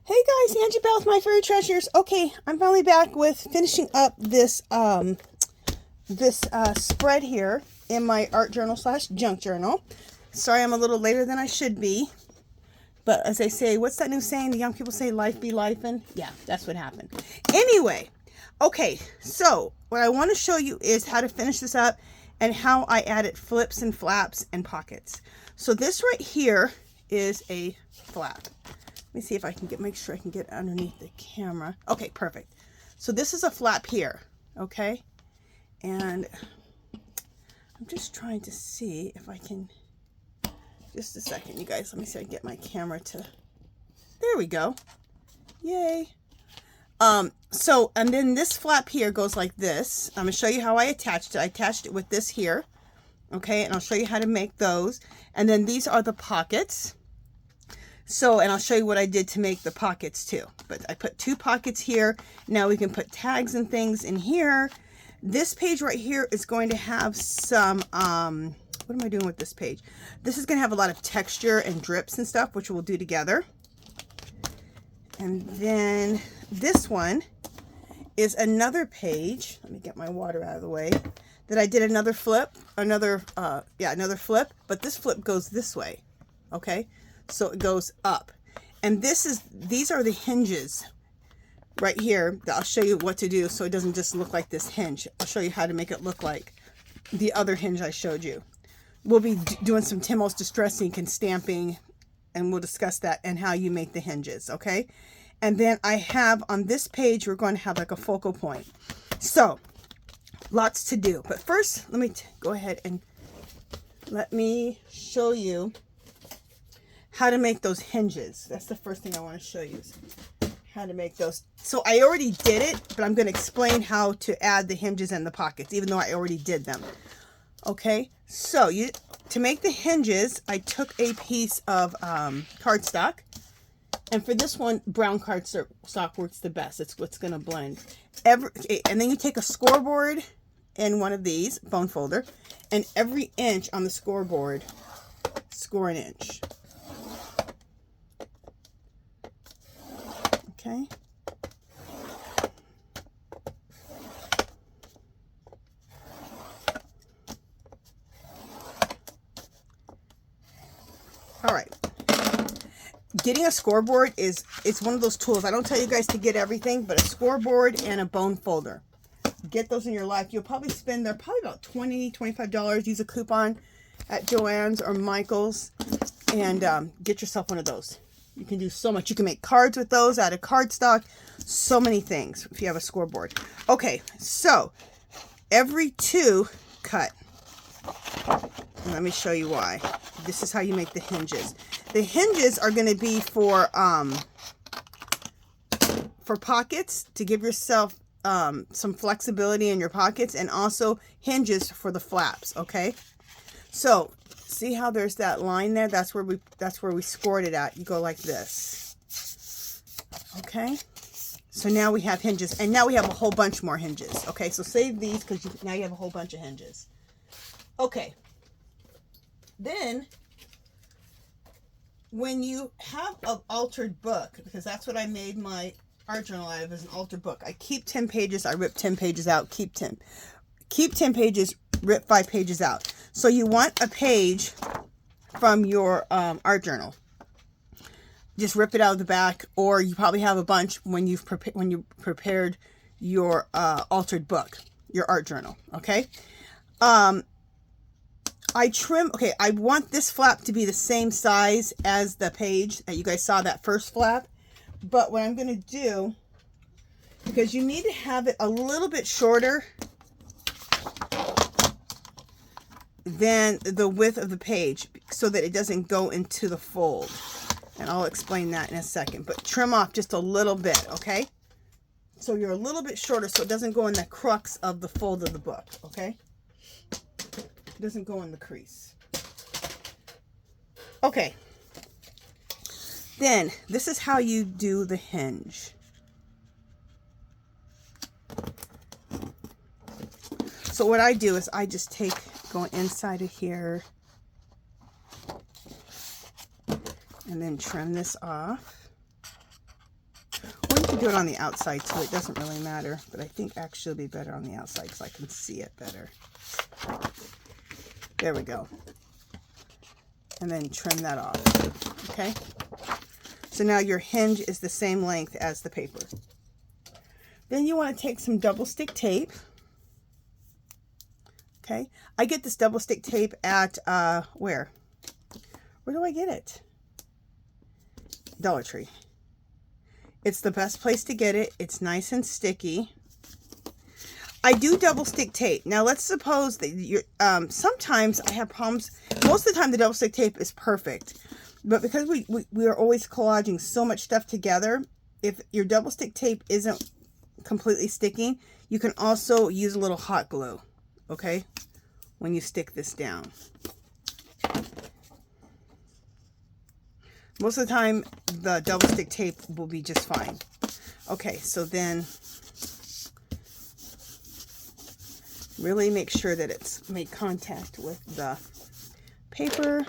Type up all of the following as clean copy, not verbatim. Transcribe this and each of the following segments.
Hey guys, Angie Bell with My Furry Treasures. Okay, I'm finally back with finishing up this spread here in my art journal / junk journal. Sorry I'm a little later than I should be. But as they say, what's that new saying? The young people say life be lifing. Yeah, that's what happened. Anyway, okay, so what I want to show you is how to finish this up and how I added flips and flaps and pockets. So this right here is a flap. Let me see if I can make sure I can get underneath the camera. Okay, perfect. So this is a flap here, okay? And I'm just trying to see if I can, just a second, you guys. Let me see if I can get my camera to, there we go. Yay. So, and then this flap here goes like this. I'm gonna show you how I attached it. I attached it with this here, okay? And I'll show you how to make those. And then these are the pockets. So, and I'll show you what I did to make the pockets too. But I put 2 pockets here. Now we can put tags and things in here. This page right here is going to have some, what am I doing with this page? This is going to have a lot of texture and drips and stuff, which we'll do together. And then this one is another page. Let me get my water out of the way. That I did another flip, another flip, but this flip goes this way, okay? So it goes up, and these are the hinges right here that I'll show you what to do so it doesn't just look like this hinge. I'll show you how to make it look like the other hinge I showed you. We'll be doing some Timos Distress Ink and stamping, and we'll discuss that and how you make the hinges, okay? And then I have on this page, we're going to have like a focal point. So lots to do, but first let me go ahead and let me show you how to make those hinges. That's the first thing I want to show you, is how to make those. So I already did it, but I'm going to explain how to add the hinges and the pockets, even though I already did them. Okay, so to make the hinges, I took a piece of cardstock, and for this one, brown cardstock works the best. It's what's going to blend. And then you take a scoreboard and one of these, bone folder, and every inch on the scoreboard, score an inch. Okay. All right. Getting a scoreboard it's one of those tools. I don't tell you guys to get everything, but a scoreboard and a bone folder. Get those in your life. You'll probably spend, they're probably about $20, $25. Use a coupon at Joann's or Michael's and get yourself one of those. You can do so much. You can make cards with those out of cardstock. So many things if you have a scoreboard. Okay, so every 2 cut. And let me show you why. This is how you make the hinges. The hinges are going to be for pockets, to give yourself some flexibility in your pockets, and also hinges for the flaps. Okay, so see how there's that line there? That's where we scored it at. You go like this. Okay. So now we have hinges, and now we have a whole bunch more hinges. Okay, so save these because now you have a whole bunch of hinges. Okay. Then when you have an altered book, because that's what I made my art journal out of, is an altered book. I keep 10 pages, I rip 10 pages out, keep 10 pages, rip 5 pages out. So you want a page from your art journal. Just rip it out of the back, or you probably have a bunch when you prepared your altered book, your art journal. Okay. I want this flap to be the same size as the page that you guys saw, that first flap. But what I'm going to do, because you need to have it a little bit shorter than the width of the page so that it doesn't go into the fold. And I'll explain that in a second. But trim off just a little bit, okay? So you're a little bit shorter so it doesn't go in the crux of the fold of the book, okay? It doesn't go in the crease. Okay. Then, this is how you do the hinge. So what I do is I just go inside of here and then trim this off. can do it on the outside too. It doesn't really matter, but I think actually it'll be better on the outside because I can see it better. There we go. And then trim that off. Okay. So now your hinge is the same length as the paper. Then you want to take some double stick tape. Okay. I get this double stick tape at, where? Where do I get it? Dollar Tree. It's the best place to get it. It's nice and sticky. I do double stick tape. Now let's suppose that you're, sometimes I have problems. Most of the time the double stick tape is perfect. But because we are always collaging so much stuff together, if your double stick tape isn't completely sticking, you can also use a little hot glue, okay, when you stick this down. Most of the time, the double stick tape will be just fine. Okay, so then really make sure that it's made contact with the paper.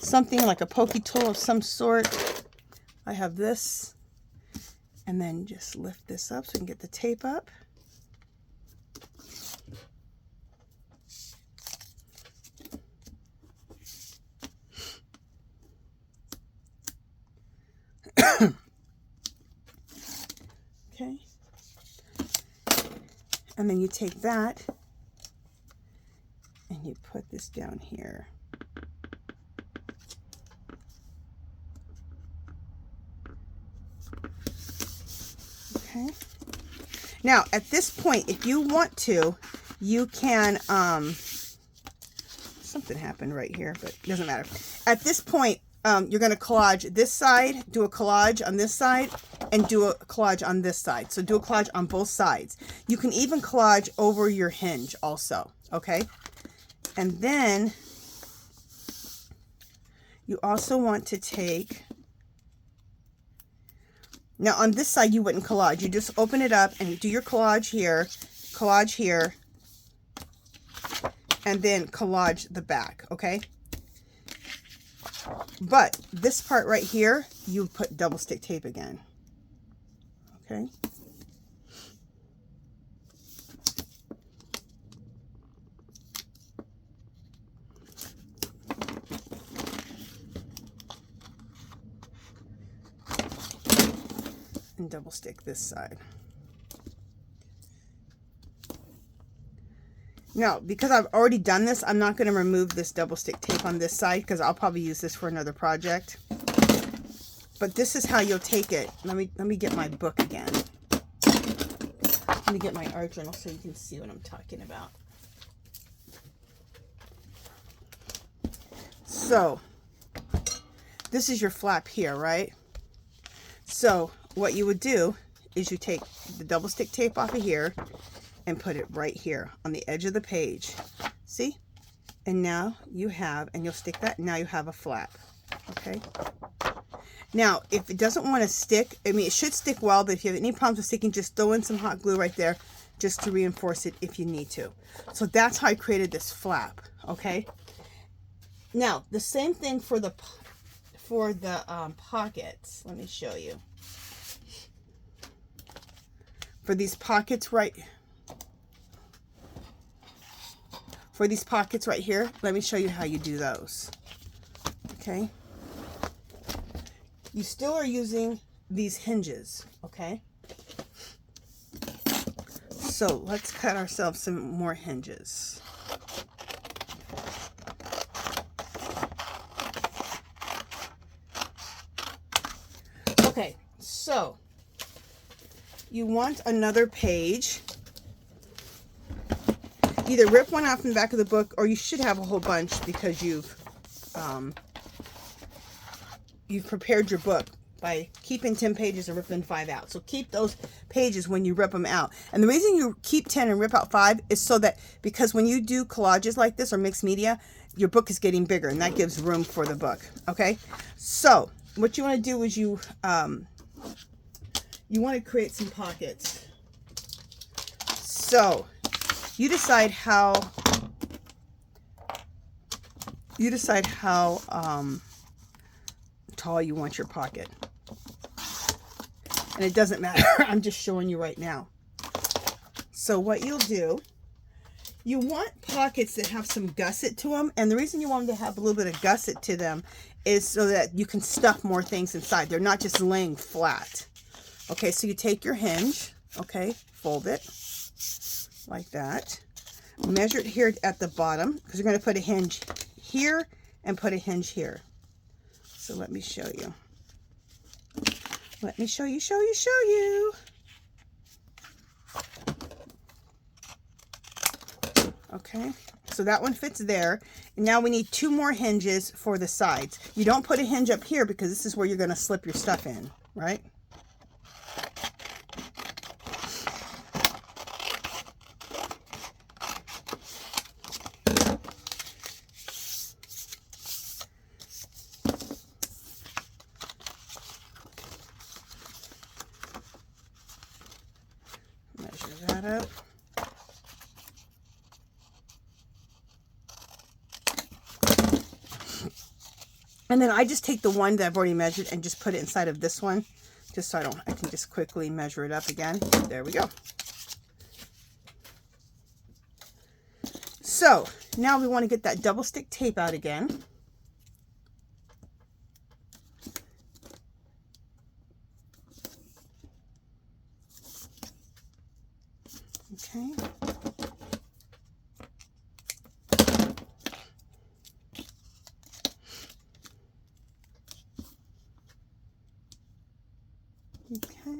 Something like a pokey tool of some sort. I have this. And then just lift this up so we can get the tape up. Okay. And then you take that and you put this down here. Okay. Now, at this point, if you want to, you can, something happened right here, but it doesn't matter. At this point, you're going to collage this side, do a collage on this side, and do a collage on this side. So do a collage on both sides. You can even collage over your hinge also, okay? And then you also want to take, now on this side you wouldn't collage. You just open it up and do your collage here, and then collage the back, okay? But this part right here, you put double stick tape again. Okay. And double stick this side. Now, because I've already done this, I'm not going to remove this double stick tape on this side because I'll probably use this for another project. But this is how you'll take it. Let me get my book again. Let me get my art journal so you can see what I'm talking about. So, this is your flap here, right? So, what you would do is you take the double stick tape off of here and put it right here on the edge of the page. See? And now you have, and you'll stick that, now you have a flap. Okay? Now, if it doesn't want to stick, I mean, it should stick well, but if you have any problems with sticking, just throw in some hot glue right there just to reinforce it if you need to. So that's how I created this flap, okay? Now, the same thing for the pockets. Let me show you. For these pockets right here, let me show you how you do those. Okay? You still are using these hinges, okay? So let's cut ourselves some more hinges. Okay, so you want another page. Either rip one out from the back of the book, or you should have a whole bunch because you've prepared your book by keeping 10 pages and ripping 5 out. So keep those pages when you rip them out. And the reason you keep 10 and rip out 5 is so that, because when you do collages like this or mixed media, your book is getting bigger and that gives room for the book. Okay? So what you want to do is you want to create some pockets. So you decide how tall you want your pocket. And it doesn't matter. I'm just showing you right now. So what you'll do, you want pockets that have some gusset to them. And the reason you want them to have a little bit of gusset to them is so that you can stuff more things inside. They're not just laying flat. Okay, so you take your hinge, okay, fold it like that. Measure it here at the bottom because you're going to put a hinge here and put a hinge here. So let me show you. Let me show you. Okay, so that one fits there. And now we need 2 more hinges for the sides. You don't put a hinge up here because this is where you're going to slip your stuff in, right? Measure that up. And then I just take the one that I've already measured and just put it inside of this one, just so I can just quickly measure it up again. There we go. So now we want to get that double stick tape out again. Okay. Okay.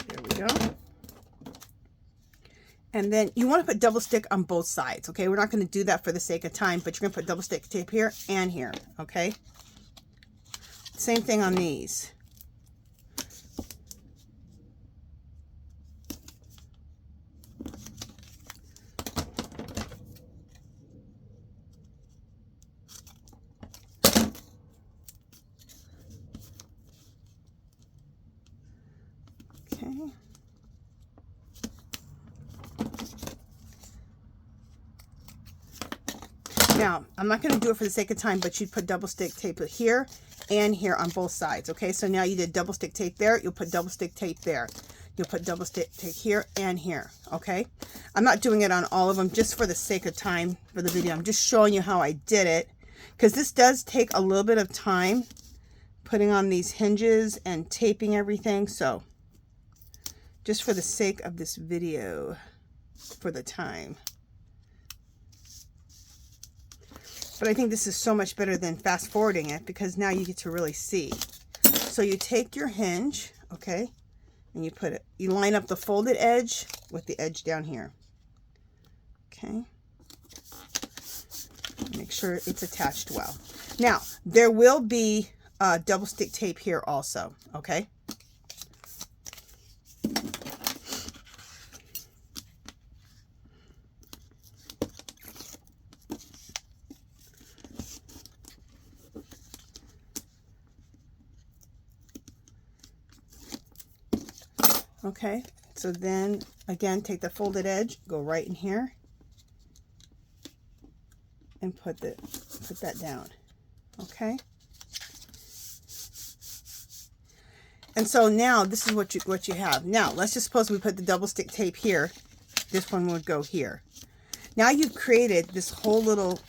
There we go. And then you want to put double stick on both sides. Okay, we're not going to do that for the sake of time, but you're going to put double stick tape here and here. Okay. Same thing on these. Okay. Now, I'm not going to do it for the sake of time, but you'd put double stick tape here and here on both sides. Okay, so now you did double stick tape there. You'll put double stick tape there. You'll put double stick tape here and here. Okay, I'm not doing it on all of them just for the sake of time for the video. I'm just showing you how I did it because this does take a little bit of time putting on these hinges and taping everything. So just for the sake of this video, for the time. But I think this is so much better than fast forwarding it because now you get to really see. So you take your hinge, okay, and you put it, you line up the folded edge with the edge down here. Okay. Make sure it's attached well. Now, there will be double stick tape here also, okay? Okay, so then again, take the folded edge, go right in here, and put that down. Okay. And so now this is what you have. Now let's just suppose we put the double stick tape here. This one would go here. Now you've created this whole little,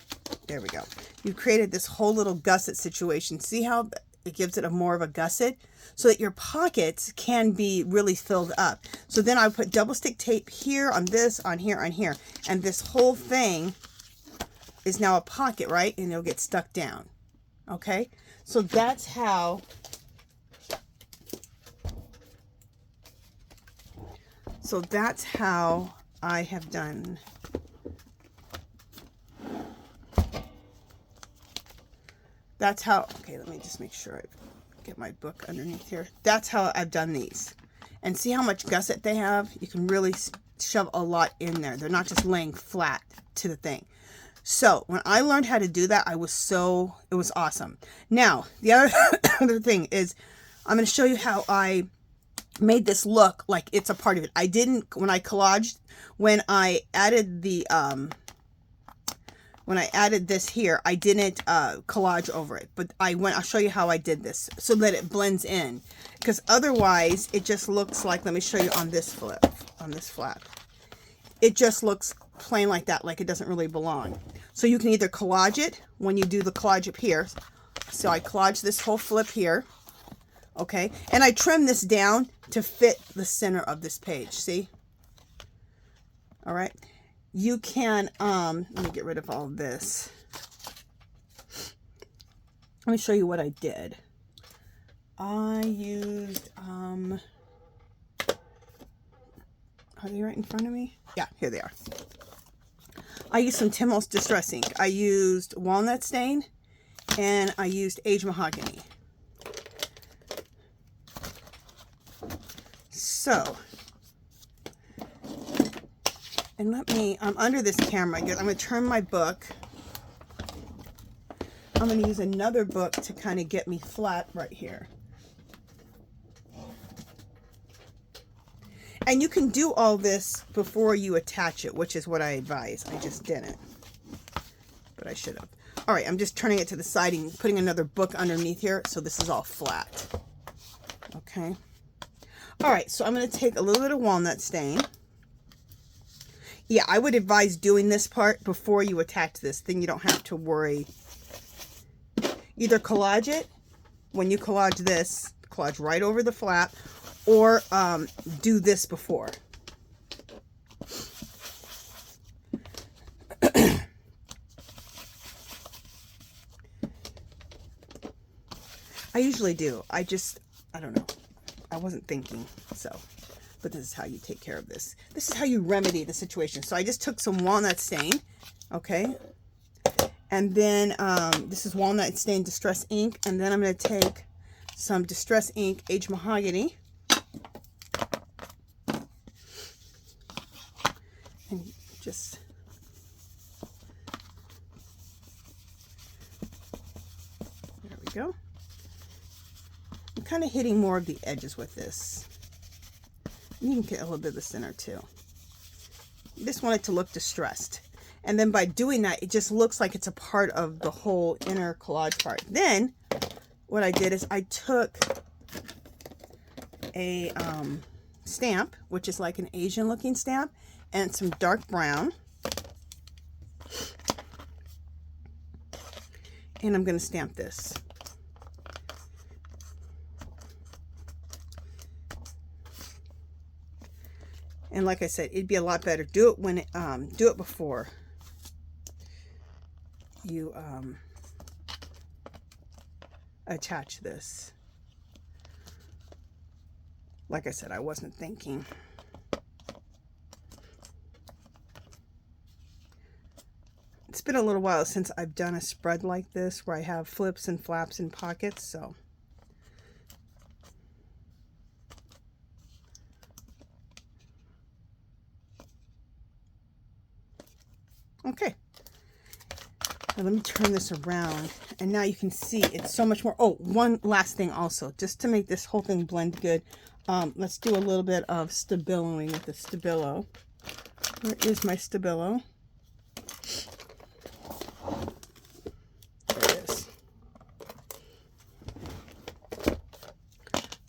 there we go. You've created this whole little gusset situation. See how it gives it a more of a gusset so that your pockets can be really filled up. So then I put double stick tape here on this, on here, on here. And this whole thing is now a pocket, right? And it'll get stuck down. Okay. So that's how I have done. That's how, okay, let me just make sure I get my book underneath here. That's how I've done these. And see how much gusset they have? You can really shove a lot in there. They're not just laying flat to the thing. So when I learned how to do that, it was awesome. Now, the other thing is I'm going to show you how I made this look like it's a part of it. I didn't, when I collaged, when I added the when I added this here, I didn't collage over it, but I'll show you how I did this so that it blends in, because otherwise it just looks like, let me show you on this flap, it just looks plain like that, like it doesn't really belong. So you can either collage it when you do the collage up here. So I collage this whole flip here, okay, and I trim this down to fit the center of this page, see? All right, you can, let me get rid of all of this. Let me show you what I did. I used, are they right in front of me? Yeah, here they are. I used some Timos Distress ink. I used walnut stain, and I used aged mahogany. So, and let me, I'm under this camera, I'm going to turn my book. I'm going to use another book to kind of get me flat right here. And you can do all this before you attach it, which is what I advise. I just didn't, but I should have. All right, I'm just turning it to the side and putting another book underneath here, so this is all flat. Okay. All right, so I'm going to take a little bit of walnut stain. Yeah, I would advise doing this part before you attach this, then you don't have to worry. Either collage it, when you collage this, collage right over the flap, or do this before. I usually do. I don't know. I wasn't thinking, so. But this is how you take care of this. This is how you remedy the situation. So I just took some walnut stain, okay? And then this is walnut stain Distress ink. And then I'm going to take some Distress ink aged mahogany. And just there we go. I'm kind of hitting more of the edges with this. You can get a little bit of the center too. You just want it to look distressed. And then by doing that, it just looks like it's a part of the whole inner collage part. Then what I did is I took a stamp, which is like an Asian looking stamp, and some dark brown. And I'm going to stamp this. And like I said, it'd be a lot better. Do it when do it before you attach this. Like I said, I wasn't thinking. It's been a little while since I've done a spread like this where I have flips and flaps and pockets, so. Okay, now let me turn this around, and now you can see it's so much more. Oh, one last thing also, just to make this whole thing blend good, let's do a little bit of stabiloing with the Stabilo. Where is my Stabilo? There it is.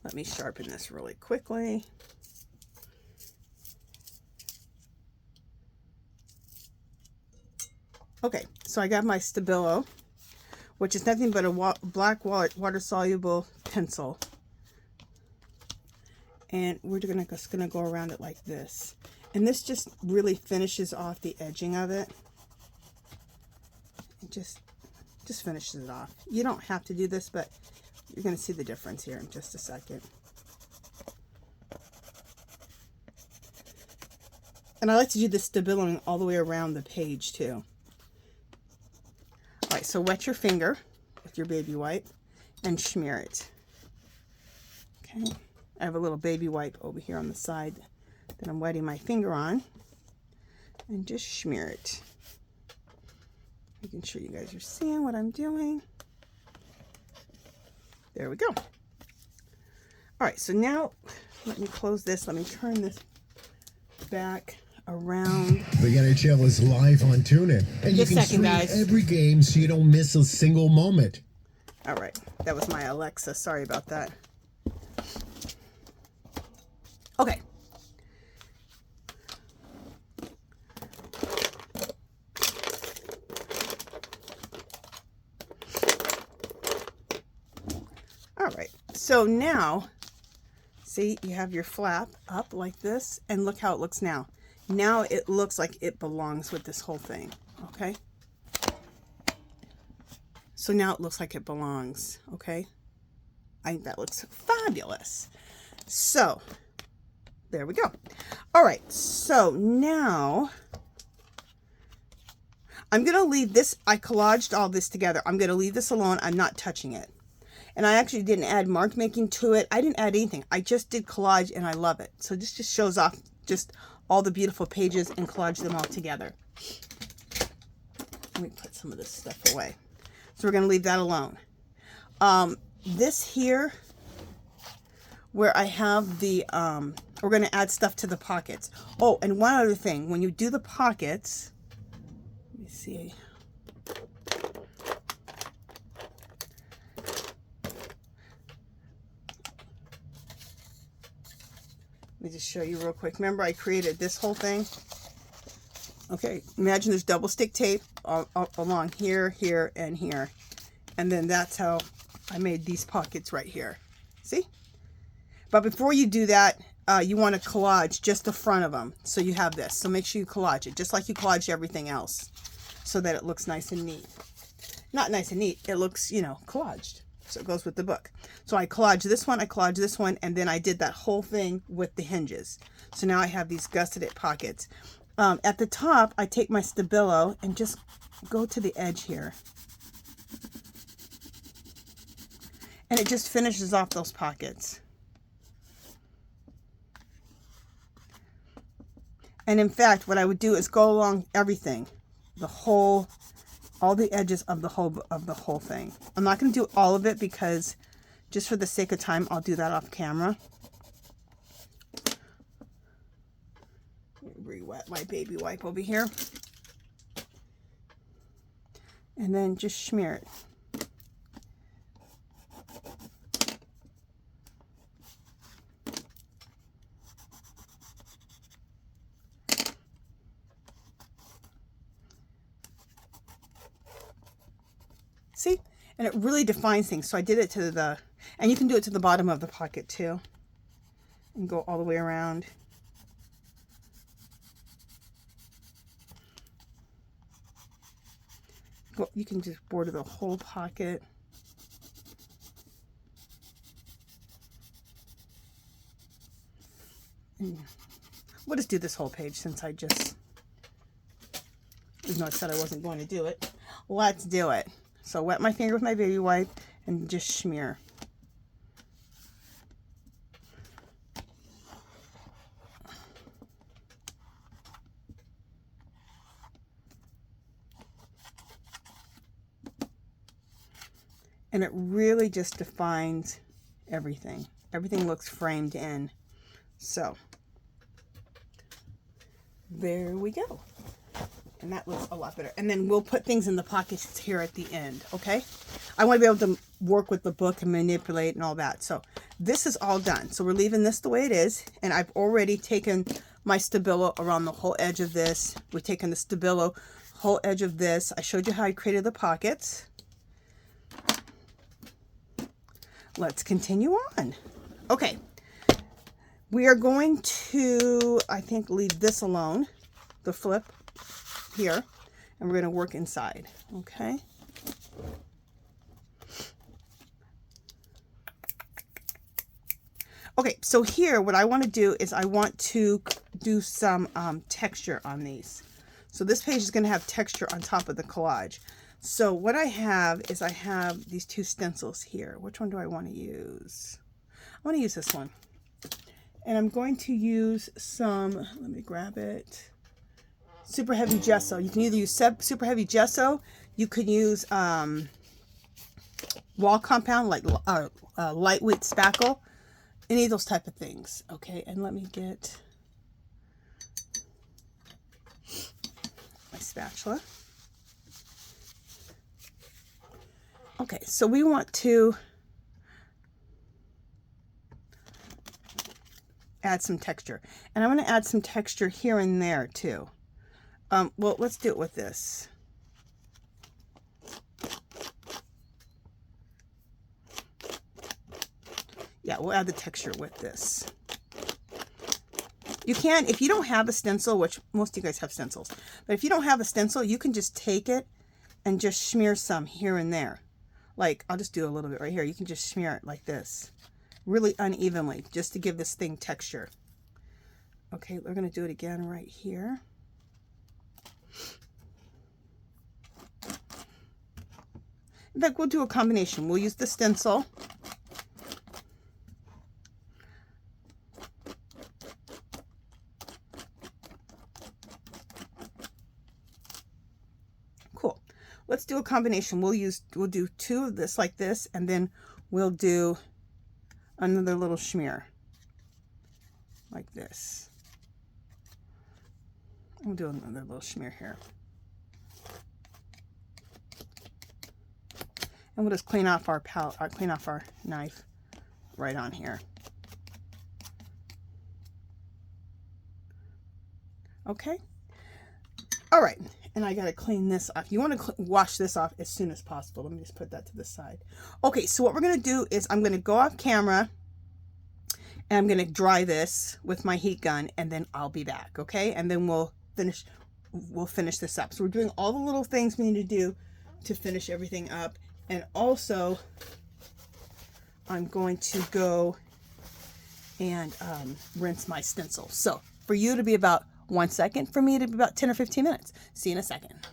Let me sharpen this really quickly. Okay, so I got my Stabilo, which is nothing but a black water-soluble pencil. And we're just gonna go around it like this. And this just really finishes off the edging of it. It just finishes it off. You don't have to do this, but you're gonna see the difference here in just a second. And I like to do this Stabiloing all the way around the page too. All right, so wet your finger with your baby wipe and smear it. Okay, I have a little baby wipe over here on the side that I'm wetting my finger on, and just smear it. Making sure you guys are seeing what I'm doing. There we go. All right, so now let me close this. Let me turn this back. around. The NHL is live on TuneIn, and you Just can a second, stream guys. every game so you don't miss a single moment. All right, that was my Alexa. Sorry about that. Okay. All right, so now, see, you have your flap up like this, and look how it looks now. Now it looks like it belongs with this whole thing, okay? So now it looks like it belongs, okay? I think that looks fabulous. So, there we go. All right, so now I'm going to leave this. I collaged all this together. I'm going to leave this alone. I'm not touching it. And I actually didn't add mark making to it. I didn't add anything. I just did collage and I love it. So this just shows off just all the beautiful pages and collage them all together. Let me put some of this stuff away. So we're going to leave that alone. This here, where I have the, we're going to add stuff to the pockets. Oh, and one other thing. When you do the pockets, let me see. Let me just show you real quick. Remember, I created this whole thing? Okay, imagine there's double stick tape along here, here, and here. And then that's how I made these pockets right here. See? But before you do that, you want to collage just the front of them. So you have this. So make sure you collage it, just like you collage everything else, so that it looks nice and neat. Not nice and neat. It looks, you know, collaged. So it goes with the book. So I collage this one, I collage this one, and then I did that whole thing with the hinges. So now I have these gusseted pockets. At the top, I take my Stabilo and just go to the edge here. And it just finishes off those pockets. And in fact, what I would do is go along everything, all the edges of the whole thing. I'm not going to do all of it because just for the sake of time, I'll do that off camera. Re-wet my baby wipe over here. And then just smear it. See? And it really defines things. So I did it to the, and you can do it to the bottom of the pocket too. And go all the way around. You can just border the whole pocket. And we'll just do this whole page since I just, even though I said I wasn't going to do it. Let's do it. So wet my finger with my baby wipe and just smear. And it really just defines everything. Everything looks framed in. So there we go. And that looks a lot better. And then we'll put things in the pockets here at the end, okay? I want to be able to work with the book and manipulate and all that. So this is all done. So we're leaving this the way it is. And I've already taken my Stabilo around the whole edge of this. We've taken the Stabilo whole edge of this. I showed you how I created the pockets. Let's continue on. Okay. We are going to, I think, leave this alone. The flip here, and we're going to work inside. Okay. Okay, so here what I want to do is I want to do some texture on these. So this page is going to have texture on top of the collage. So what I have is I have these two stencils here. Which one do I want to use? I want to use this one. And I'm going to use some, let me grab it, super heavy gesso. You can either use super heavy gesso, you could use wall compound like lightweight spackle, any of those type of things. Okay, and let me get, spatula. Okay, so we want to add some texture. And I'm going to add some texture here and there too. Well, let's do it with this. Yeah, we'll add the texture with this. You can, if you don't have a stencil, which most of you guys have stencils, but if you don't have a stencil, you can just take it and just smear some here and there. Like, I'll just do a little bit right here. You can just smear it like this, really unevenly, just to give this thing texture. Okay, we're going to do it again right here. In fact, we'll do a combination. We'll use the stencil. Cool. Let's do a combination. We'll do two of this like this, and then we'll do another little smear like this. We'll do another little smear here. And we'll just clean off our palette, clean off our knife right on here. Okay. All right. And I got to clean this off. You want to wash this off as soon as possible. Let me just put that to the side. Okay. So what we're going to do is I'm going to go off camera and I'm going to dry this with my heat gun, and then I'll be back. Okay. And then we'll finish this up. So we're doing all the little things we need to do to finish everything up. And also, I'm going to go and rinse my stencil. So for you to be about 1 second, for me to be about 10 or 15 minutes. See you in a second.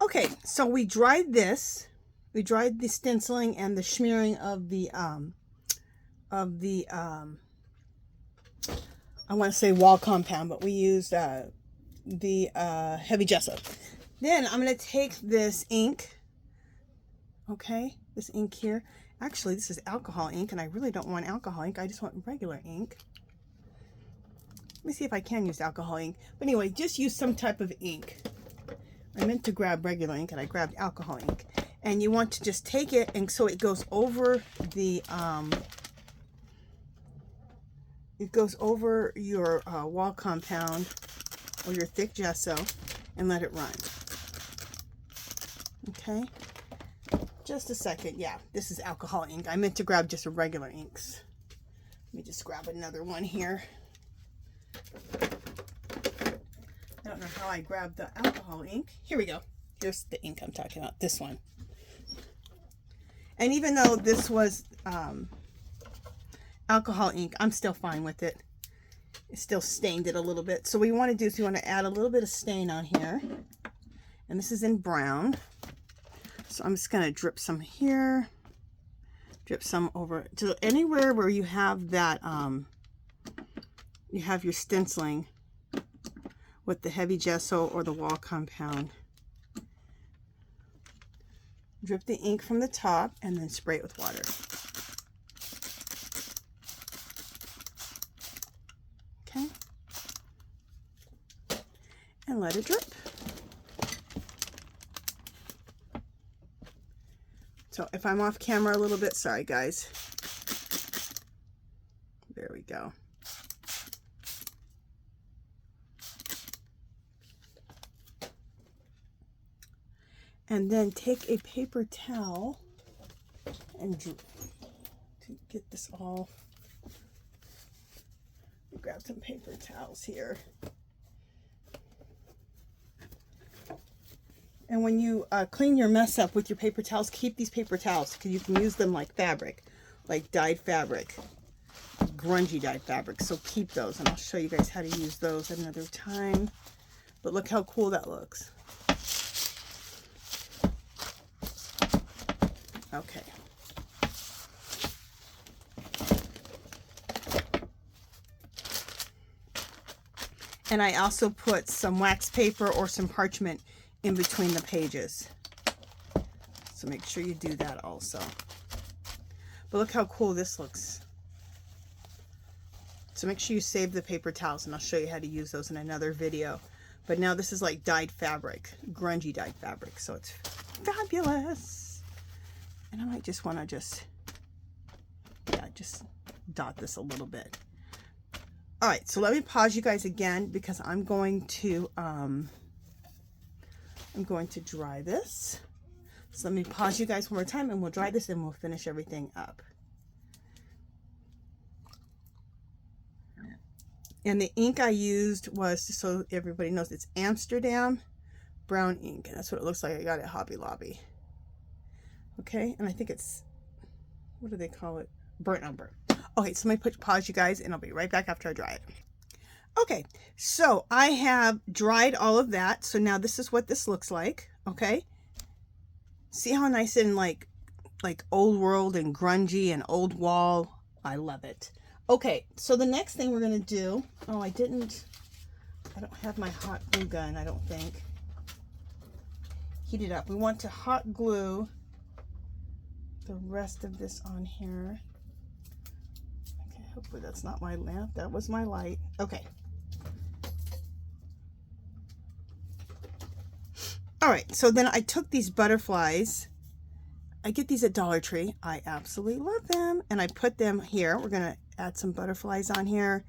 Okay, so we dried this. We dried the stenciling and the smearing of the I want to say wall compound, but we used the heavy gesso. Then I'm going to take this ink, okay, this ink here. Actually, this is alcohol ink, and I really don't want alcohol ink. I just want regular ink. Let me see if I can use alcohol ink. But anyway, just use some type of ink. I meant to grab regular ink, and I grabbed alcohol ink. And you want to just take it, and so it goes over the, your wall compound or your thick gesso, and let it run. Okay, just a second. Yeah, this is alcohol ink. I meant to grab just regular inks. Let me just grab another one here. I don't know how I grabbed the alcohol ink. Here we go. Here's the ink I'm talking about, this one. And even though this was alcohol ink, I'm still fine with it. It still stained it a little bit. So what we want to do is we want to add a little bit of stain on here. And this is in brown. So I'm just going to drip some here. Drip some over to anywhere where you have that, you have your stenciling with the heavy gesso or the wall compound. Drip the ink from the top and then spray it with water. Okay. And let it drip. So if I'm off camera a little bit, sorry guys. There we go. And then take a paper towel and to get this all, grab some paper towels here. And when you clean your mess up with your paper towels, keep these paper towels because you can use them like fabric, like dyed fabric, grungy dyed fabric. So keep those, and I'll show you guys how to use those at another time. But look how cool that looks. Okay. And I also put some wax paper or some parchment in between the pages. So make sure you do that also. But look how cool this looks. So make sure you save the paper towels, and I'll show you how to use those in another video. But now this is like dyed fabric, grungy dyed fabric. So it's fabulous. And I might just want to just dot this a little bit. All right, so let me pause you guys again because I'm going to dry this. So let me pause you guys one more time and we'll dry this and we'll finish everything up. And the ink I used was, just so everybody knows, it's Amsterdam brown ink. And that's what it looks like. I got it at Hobby Lobby. Okay, and I think it's, what do they call it? Burnt umber. Okay, so let me pause you guys and I'll be right back after I dry it. Okay, so I have dried all of that. So now this is what this looks like. Okay, see how nice and like old world and grungy and old wall. I love it. Okay, so the next thing we're gonna do, oh, I don't have my hot glue gun, I don't think. Heat it up. We want to hot glue the rest of this on here. Okay, hopefully that's not my lamp. That was my light. Okay. All right, so then I took these butterflies. I get these at Dollar Tree. I absolutely love them. And I put them here. We're gonna add some butterflies on here,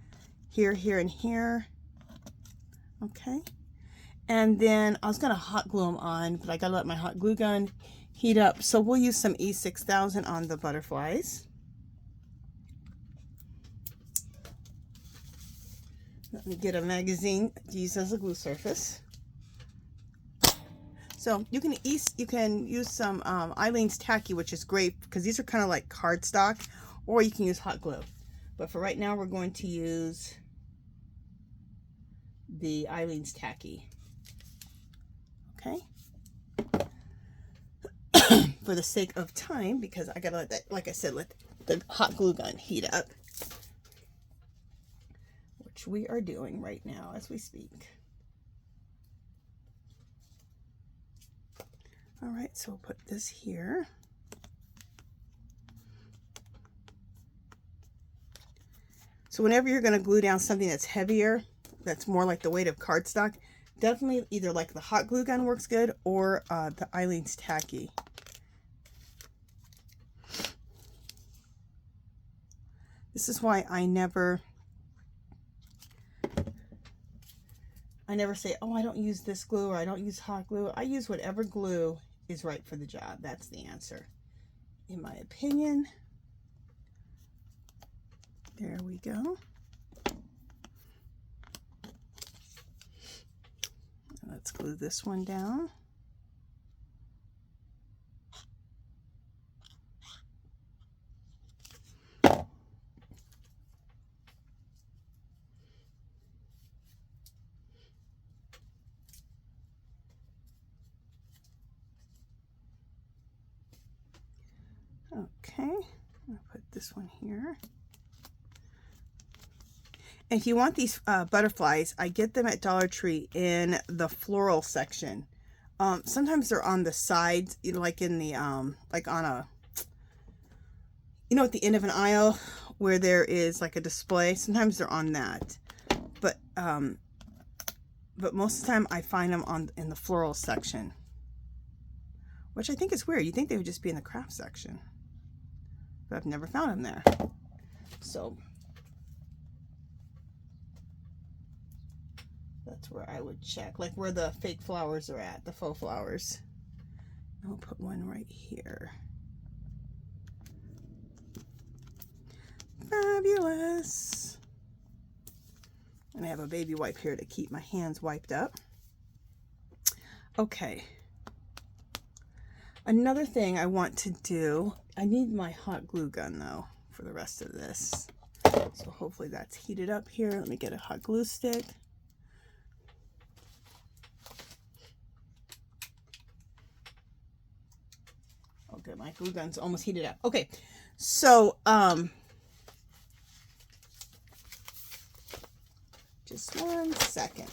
here, and here. Okay. And then I was gonna hot glue them on, but I gotta let my hot glue gun heat up. So we'll use some E6000 on the butterflies. Let me get a magazine to use as a glue surface. So you can use some Eileen's Tacky, which is great because these are kind of like cardstock, or you can use hot glue. But for right now, we're going to use the Eileen's Tacky. Okay. For the sake of time, because I gotta let that, like I said, let the hot glue gun heat up, which we are doing right now as we speak. All right, so we'll put this here. So whenever you're going to glue down something that's heavier, that's more like the weight of cardstock, definitely either like the hot glue gun works good or the Eileen's Tacky. This is why I never say, oh, I don't use this glue or I don't use hot glue. I use whatever glue is right for the job. That's the answer, in my opinion. There we go. Let's glue this one down. Okay, I'll put this one here. And if you want these butterflies, I get them at Dollar Tree in the floral section. Sometimes they're on the sides, you know, like in the, like on a, you know, at the end of an aisle where there is like a display. Sometimes they're on that. But most of the time I find them in the floral section, which I think is weird. You'd think they would just be in the craft section, but I've never found them there. So that's where I would check, like where the fake flowers are at, the faux flowers. I'll put one right here. Fabulous. And I have a baby wipe here to keep my hands wiped up. Okay. Another thing I want to do, I need my hot glue gun though for the rest of this. So hopefully that's heated up here. Let me get a hot glue stick. Okay, my glue gun's almost heated up. Okay, so just 1 second.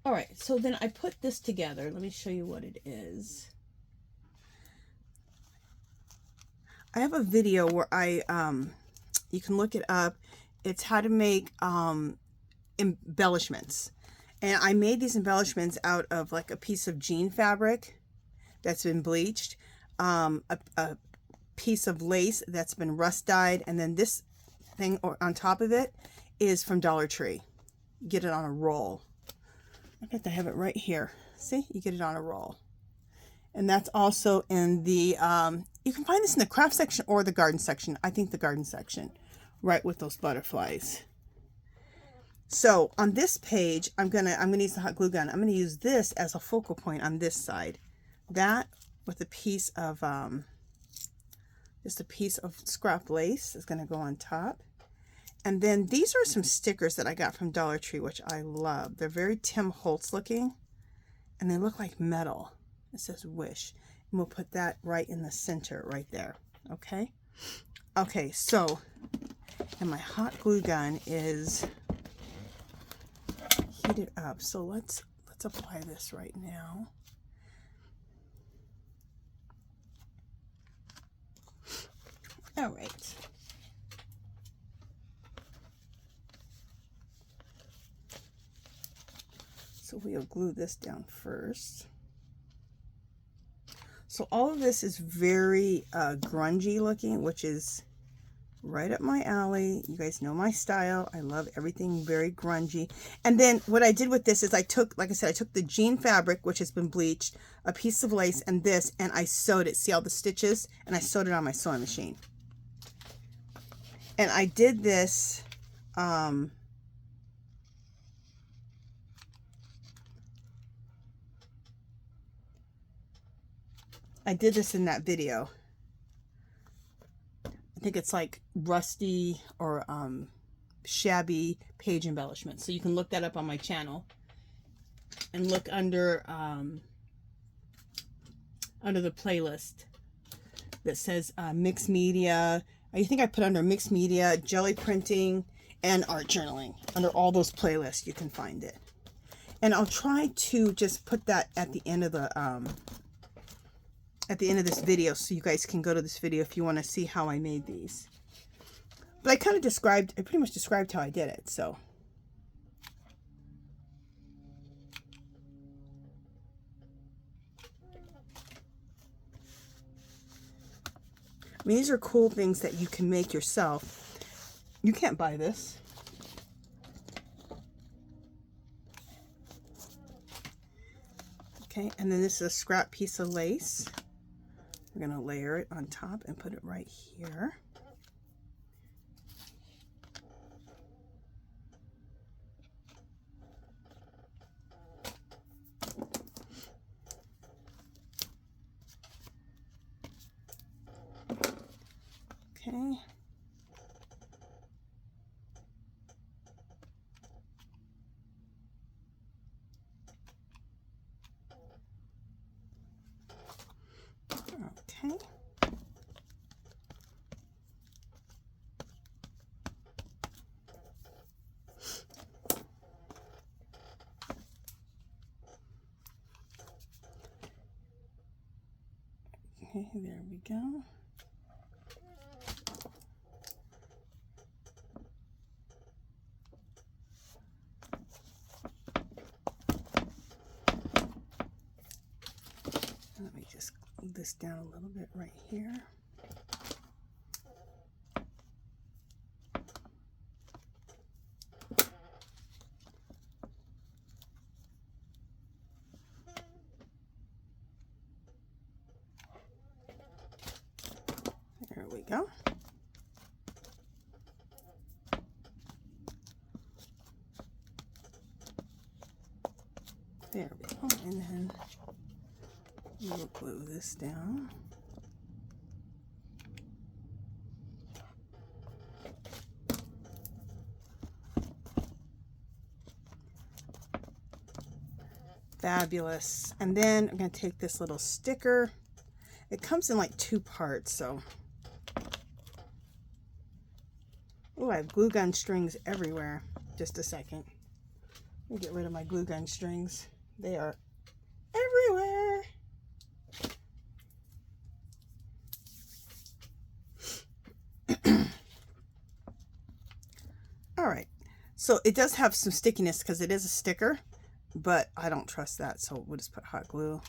All right, so then I put this together. Let me show you what it is. I have a video where I You can look it up. It's how to make embellishments. And I made these embellishments out of like a piece of jean fabric that's been bleached, a piece of lace that's been rust dyed, and then this thing on top of it is from Dollar Tree. Get it on a roll. I bet I have it right here. See, you get it on a roll. And that's also in the, you can find this in the craft section or the garden section. I think the garden section, right with those butterflies. So on this page, I'm gonna use the hot glue gun. I'm gonna use this as a focal point on this side. That with a piece of, just a piece of scrap lace is gonna go on top. And then these are some stickers that I got from Dollar Tree, which I love. They're very Tim Holtz looking, and they look like metal. It says Wish. And we'll put that right in the center, right there. Okay? Okay, so, and my hot glue gun is heated up. So let's apply this right now. All right. So we'll glue this down first. So all of this is very grungy looking, which is right up my alley. You guys know my style. I love everything very grungy. And then what I did with this is I took, like I said, I took the jean fabric, which has been bleached, a piece of lace, and this, and I sewed it. See all the stitches? And I sewed it on my sewing machine. And I did this, I did this in that video. I think it's like rusty or shabby page embellishments. So you can look that up on my channel and look under the playlist that says mixed media. I think I put under mixed media, jelly printing, and art journaling. Under all those playlists, you can find it. And I'll try to just put that at the end of the this video, so you guys can go to this video if you want to see how I made these. But I pretty much described how I did it, so. I mean, these are cool things that you can make yourself. You can't buy this. Okay, and then this is a scrap piece of lace. We're going to layer it on top and put it right here. Okay. Okay. Okay, there we go. Let me just glue this down a little bit right here. There we go. There we go. And then we'll glue this down. Fabulous. And then I'm going to take this little sticker. It comes in like 2 parts, so. Oh, I have glue gun strings everywhere. Just a second. Let me get rid of my glue gun strings. They are everywhere. So it does have some stickiness because it is a sticker, but I don't trust that. So we'll just put hot glue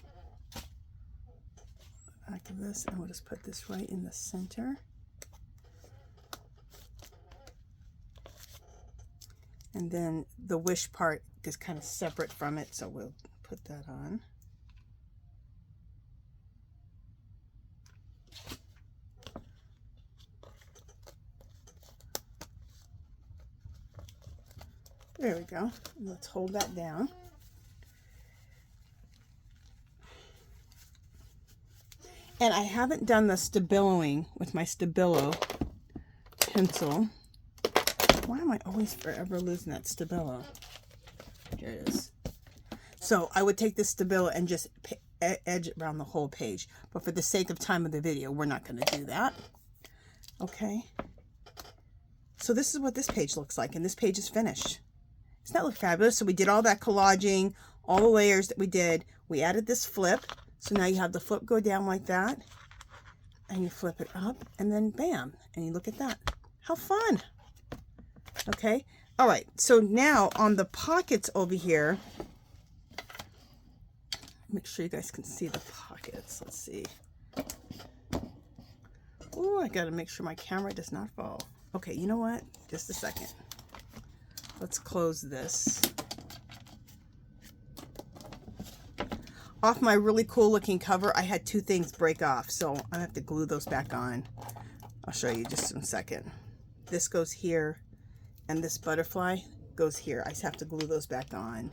back of this, and we'll just put this right in the center. And then the wish part is kind of separate from it, so we'll put that on. There we go. Let's hold that down. And I haven't done the stabiloing with my Stabilo pencil. Why am I always forever losing that Stabilo? Here it is. So I would take this Stabilo and just edge it around the whole page. But for the sake of time of the video, we're not going to do that. Okay. So this is what this page looks like. And this page is finished. Doesn't that look fabulous? So we did all that collaging, all the layers that we did. We added this flip. So now you have the flip go down like that, and you flip it up, and then bam, and you look at that. How fun. Okay. All right. So now on the pockets over here, make sure you guys can see the pockets. Let's see. Oh, I got to make sure my camera does not fall. Okay. You know what? Just a second. Let's close this. Off my really cool looking cover, I had two things break off, so I have to glue those back on. I'll show you just in a second. This goes here, and this butterfly goes here. I just have to glue those back on.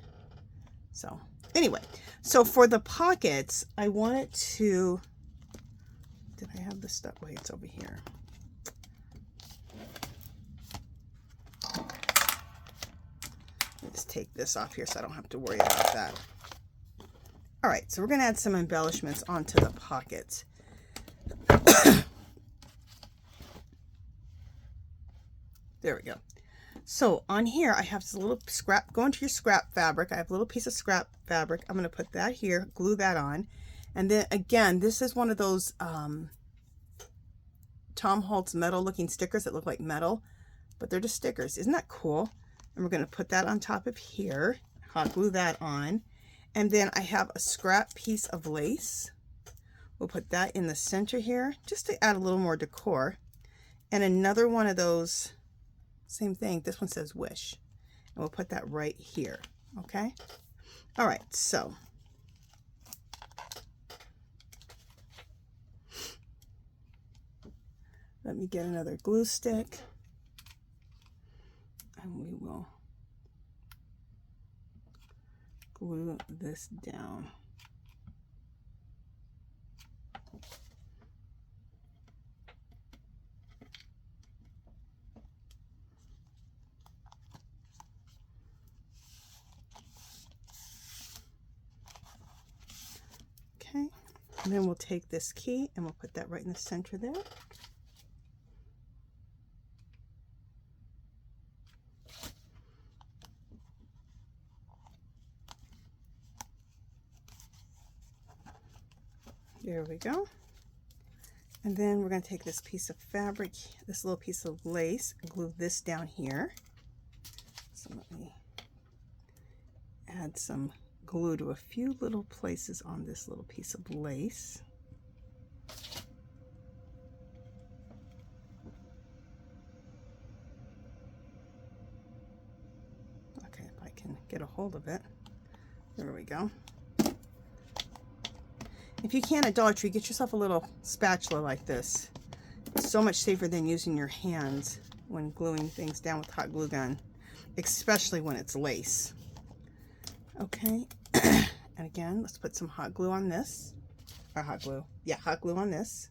So anyway, so for the pockets, I wanted to, did I have this stuff? Wait, it's over here. Let's take this off here so I don't have to worry about that. All right, so we're going to add some embellishments onto the pockets. There we go. So on here, I have this little scrap, go into your scrap fabric. I have a little piece of scrap fabric. I'm going to put that here, glue that on. And then again, this is one of those Tom Holtz metal looking stickers that look like metal, but they're just stickers. Isn't that cool? And we're going to put that on top of here, hot glue that on. And then I have a scrap piece of lace. We'll put that in the center here just to add a little more decor. And another one of those, same thing, this one says wish. And we'll put that right here, okay? All right, so. Let me get another glue stick. And we will glue this down. Okay, and then we'll take this key and we'll put that right in the center there. There we go. And then we're going to take this piece of fabric, this little piece of lace, and glue this down here. So let me add some glue to a few little places on this little piece of lace. Okay, if I can get a hold of it. There we go. If you can at Dollar Tree, get yourself a little spatula like this. It's so much safer than using your hands when gluing things down with hot glue gun, especially when it's lace. Okay, and again, let's put some hot glue on this. Or hot glue. Yeah, hot glue on this.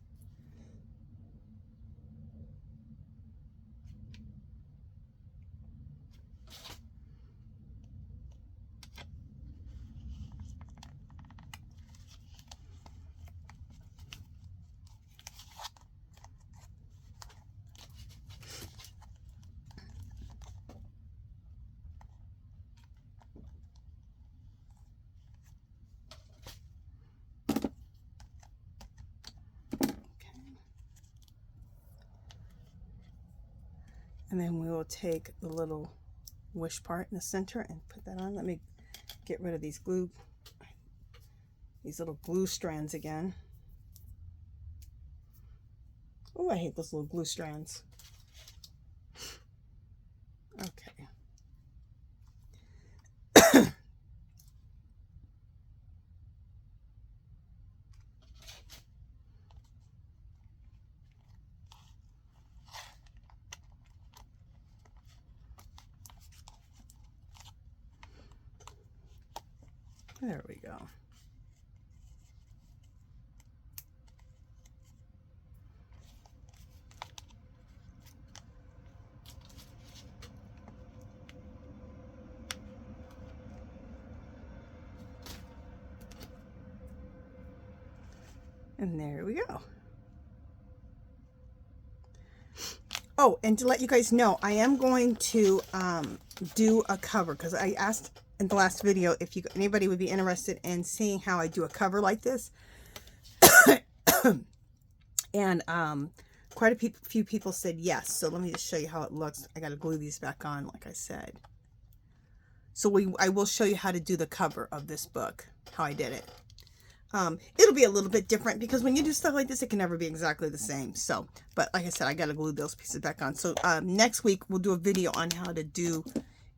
And then we will take the little wish part in the center and put that on. Let me get rid of these little glue strands again. Oh, I hate those little glue strands. Okay. There we go. And there we go. Oh, and to let you guys know, I am going to do a cover, because I asked in the last video if anybody would be interested in seeing how I do a cover like this. And quite a few people said yes. So let me just show you how it looks. I got to glue these back on, like I said. So I will show you how to do the cover of this book, how I did it. It'll be a little bit different because when you do stuff like this, it can never be exactly the same. So, but like I said, I got to glue those pieces back on. So next week we'll do a video on how to do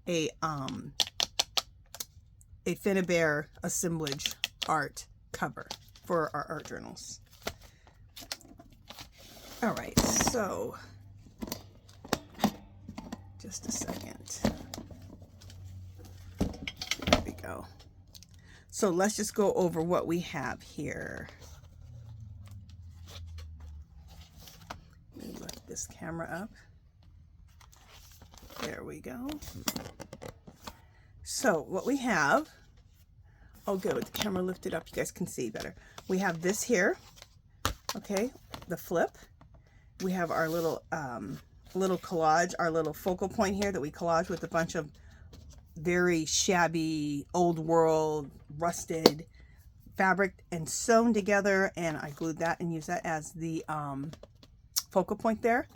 a Finnebear assemblage art cover for our art journals. All right, so just a second. There we go. So let's just go over what we have here. Let me lift this camera up. There we go. So what we have, oh good, with the camera lifted up, you guys can see better. We have this here, okay, the flip. We have our little collage, our little focal point here that we collage with a bunch of very shabby, old world, rusted fabric and sewn together, and I glued that and used that as the focal point there.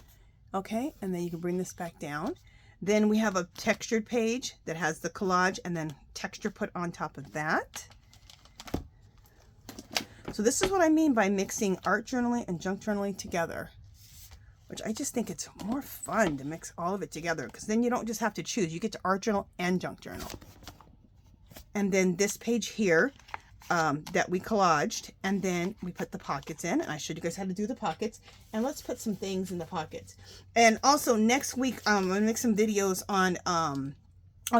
Okay, and then you can bring this back down. Then we have a textured page that has the collage and then texture put on top of that. So this is what I mean by mixing art journaling and junk journaling together, which I just think it's more fun to mix all of it together, because then you don't just have to choose. You get to art journal and junk journal. And then this page here that we collaged, and then we put the pockets in, and I showed you guys how to do the pockets. And let's put some things in the pockets. And also next week I'm gonna make some videos on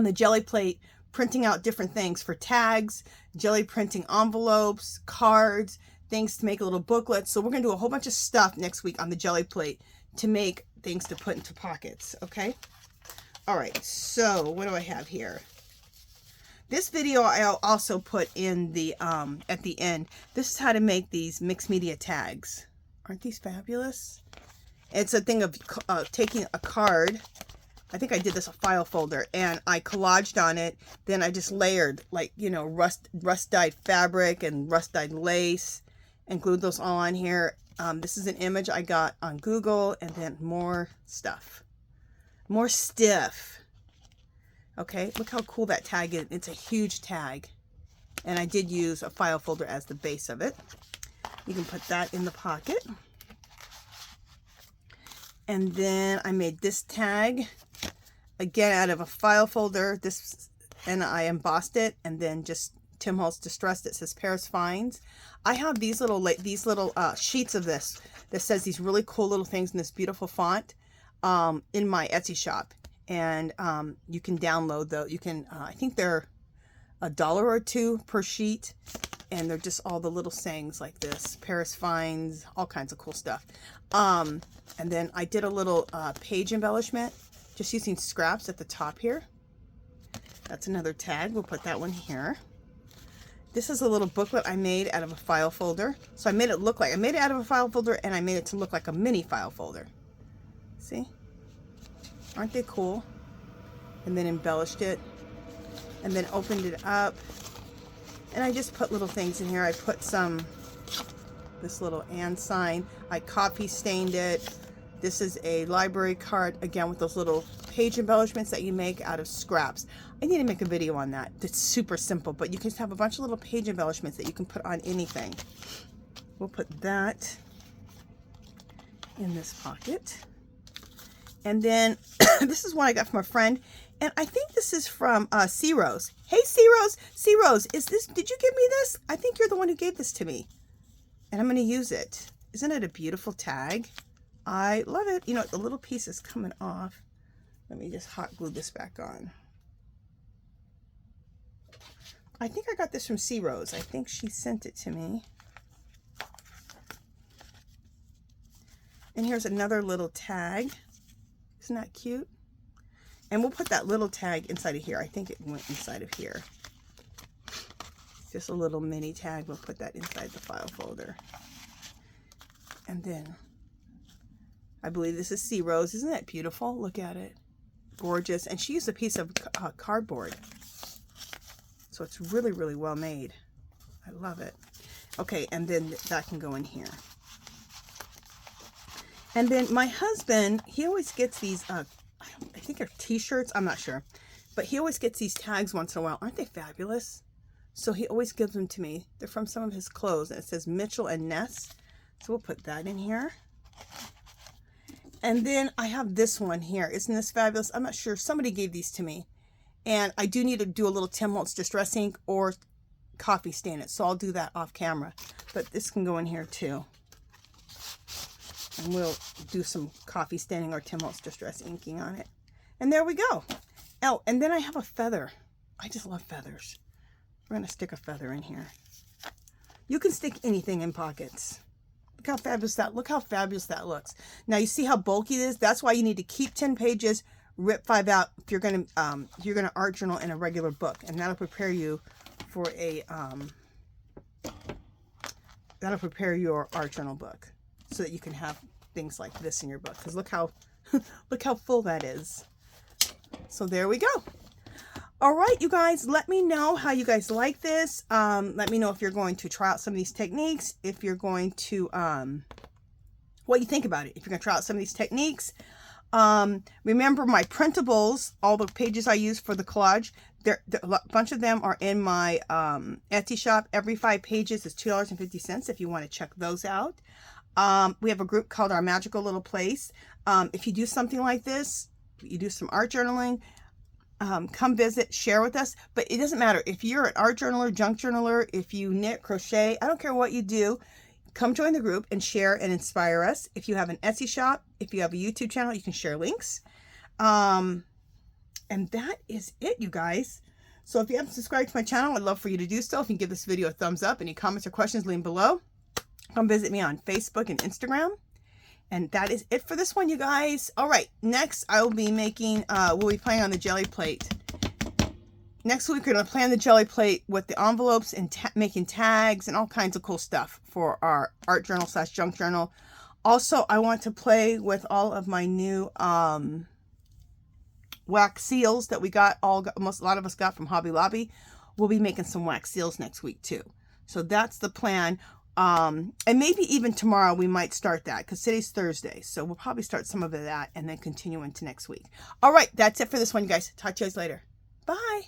the jelly plate, printing out different things for tags, jelly printing envelopes, cards, things to make a little booklet. So we're gonna do a whole bunch of stuff next week on the jelly plate to make things to put into pockets. Okay, all right, so what do I have here? This video I'll also put in the at the end. This is how to make these mixed media tags. Aren't these fabulous? It's a thing of taking a card. I think I did this a file folder, and I collaged on it. Then I just layered, like, you know, rust dyed fabric and rust dyed lace, and glued those all on here. This is an image I got on Google, and then more stuff, more stiff. Okay, look how cool that tag is. It's a huge tag, and I did use a file folder as the base of it. You can put that in the pocket. And then I made this tag again out of a file folder. This, and I embossed it, and then just Tim Holtz Distressed. It says Paris Finds. I have these little sheets of this that says these really cool little things in this beautiful font in my Etsy shop. And you can download those. You can, I think they're $1 or $2 per sheet, and they're just all the little sayings like this, Paris Finds, all kinds of cool stuff. And then I did a little page embellishment, just using scraps at the top here. That's another tag. We'll put that one here. This is a little booklet I made out of a file folder. So I made it look like, I made it out of a file folder, and I made it to look like a mini file folder. See? Aren't they cool? And then embellished it, and then opened it up, and I just put little things in here. I put this little and sign. I coffee stained it. This is a library card, again with those little page embellishments that you make out of scraps. I need to make a video on that. It's super simple, but you can just have a bunch of little page embellishments that you can put on anything. We'll put that in this pocket. And then this is one I got from a friend, and I think this is from C Rose. Hey C Rose, C Rose, did you give me this? I think you're the one who gave this to me, and I'm going to use it. Isn't it a beautiful tag? I love it. You know, the little piece is coming off. Let me just hot glue this back on. I think I got this from C Rose. I think she sent it to me. And here's another little tag. Isn't that cute? And we'll put that little tag inside of here. I think it went inside of here. Just a little mini tag. We'll put that inside the file folder. And then, I believe this is C Rose. Isn't that beautiful? Look at it. Gorgeous. And she used a piece of cardboard. So it's really, really well made. I love it. Okay, and then that can go in here. And then my husband, he always gets these, I think they're t-shirts, I'm not sure. But he always gets these tags once in a while. Aren't they fabulous? So he always gives them to me. They're from some of his clothes. And it says Mitchell and Ness. So we'll put that in here. And then I have this one here. Isn't this fabulous? I'm not sure. Somebody gave these to me. And I do need to do a little Tim Holtz Distress ink or coffee stain it. So I'll do that off camera. But this can go in here too. And we'll do some coffee staining or Tim Holtz Distress inking on it. And there we go. Oh, and then I have a feather. I just love feathers. We're going to stick a feather in here. You can stick anything in pockets. Look how fabulous that looks. Now you see how bulky it is? That's why you need to keep 10 pages, rip 5 out if you're going to art journal in a regular book, and that'll prepare you for a that'll prepare your art journal book so that you can have things like this in your book. Because look how look how full that is. So there we go. All right, you guys, let me know how you guys like this. Let me know if you're going to try out some of these techniques, if you're going to what you think about it, if you're going to try out some of these techniques. Remember my printables, all the pages I use for the collage, a bunch of them are in my Etsy shop. Every 5 pages is $2.50 if you want to check those out. We have a group called Our Magical Little Place. If you do something like this, you do some art journaling, come visit, share with us. But it doesn't matter if you're an art journaler, junk journaler, if you knit, crochet, I don't care what you do. Come join the group and share and inspire us. If you have an Etsy shop, if you have a YouTube channel, you can share links. And that is it, you guys. So if you haven't subscribed to my channel, I'd love for you to do so. If you can give this video a thumbs up, any comments or questions, leave them below. Come visit me on Facebook and Instagram. And that is it for this one, you guys. All right, next I will be making, we'll be playing on the jelly plate. Next week, we're going to play on the jelly plate with the envelopes and making tags and all kinds of cool stuff for our art journal / junk journal. Also, I want to play with all of my new wax seals that we got, a lot of us got from Hobby Lobby. We'll be making some wax seals next week too. So that's the plan. And maybe even tomorrow we might start that because today's Thursday. So we'll probably start some of that and then continue into next week. All right, that's it for this one, you guys. Talk to you guys later. Bye.